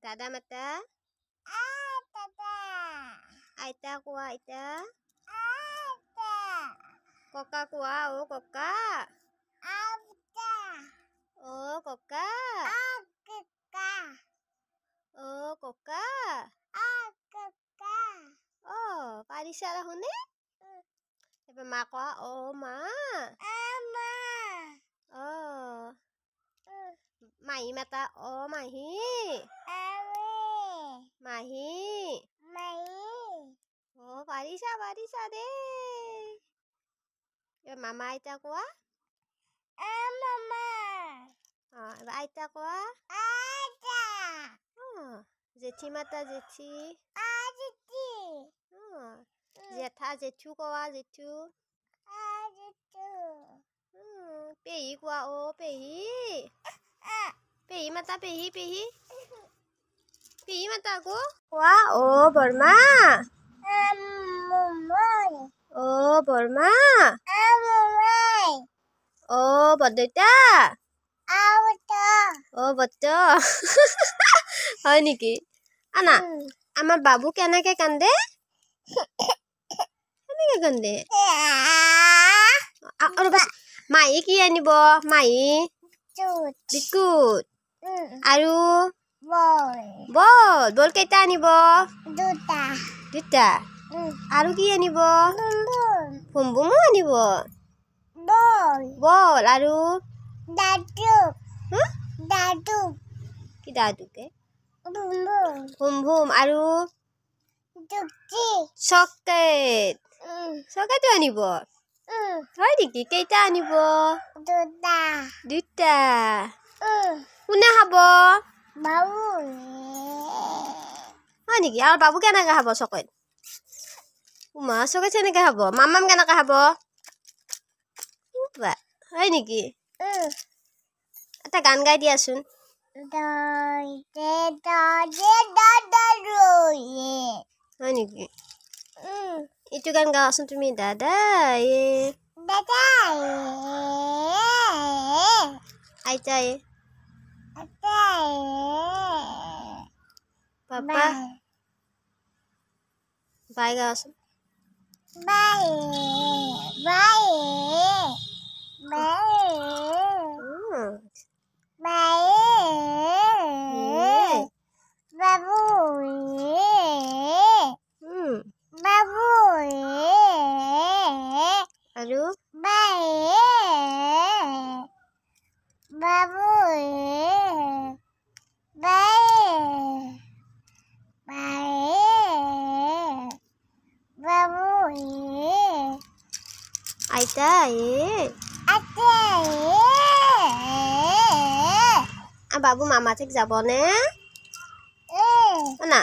দাদা মাতা আইতা কোৱা আইতা ককা কোৱা অ ককা অ ককা অ ককা অ পাৰিছা শুনে এবাৰ মা কোৱা অ মা অ মাহী মাতা অ মাহী মাহী অ পাৰিছা দেই এবাৰ মামা আইতা কোৱা অ এবাৰ আইতা কোৱা জেঠি মাতা জেঠি জেঠা জেঠু কোৱা জেঠু পেহী কোৱা অ পেহী পেহী মাতা পেহী পেহী পেহী মাতা আকৌ কোৱা অ বৰমা অ বৰমা অ বৰদেউতা অ বত্ত হয় নেকি আনা আমাৰ বাবু কেনেকে কান্দে কেনেকে কান্দে মাহী কি আনিব মাহী বিস্কুট আৰু বল বল কেইটা আনিব দুটা আৰু কি আনিব ভুমভুমো আনিব বল আৰু কি দাদুকে ভুমভুম আৰু চকলেট চকলেটো আনিব হয় নেকি কেইটা আনিব দুটা কোনে খাব হয় নেকি আৰু বাবু কেনেকে খাব চকলেট মা চকলেট কেনেকে খাব মামাম কেনেকে খাব হয় নেকি এটা গান গাই দিয়াচোন হয় নেকি এইটো গান গাওঁচোন তুমি দাদা আইতাই পাপা বাই গাওঁচোন আৰু আইতা বাবু মামা ঠিক যাবনে না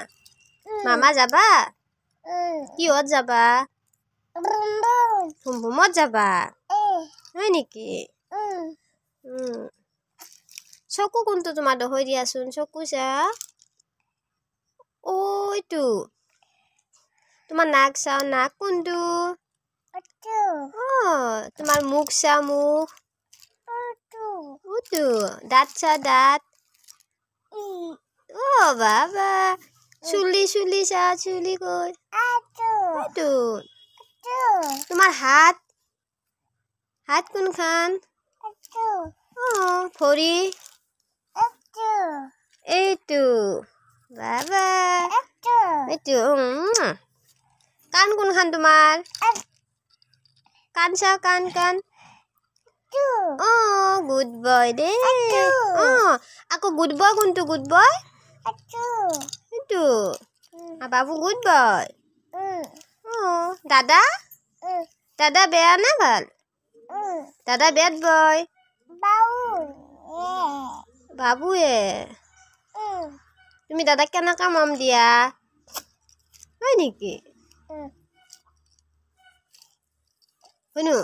মামা যাবা কিহত যাবা ভুমভুমত যাবা হয় নেকি চকু কোনটো তোমাৰ দহৈ দিয়াচোন চকু চা অ এইটো তোমাৰ নাক চাও নাক কোনটো তোমাৰ মুখ চা মুখ দাঁত চা দাঁত অ বাবা চুলি চুলি চা চুলি কই তোমাৰ হাত হাত কোনখান ভৰি এইটো বাবা এইটো কাণ কোনখান তোমাৰ কাণ চা কাণ কাণ গুড বয় দেই আকৌ গুড বয় কোনটো গুড বয় এইটো বাবু গুড বয় দাদা দাদা বেয়া না ভাল দাদা বেড বয় বাবুয়ে তুমি দাদাক কেনেকা মৰম দিয়া হয় নেকি শুনো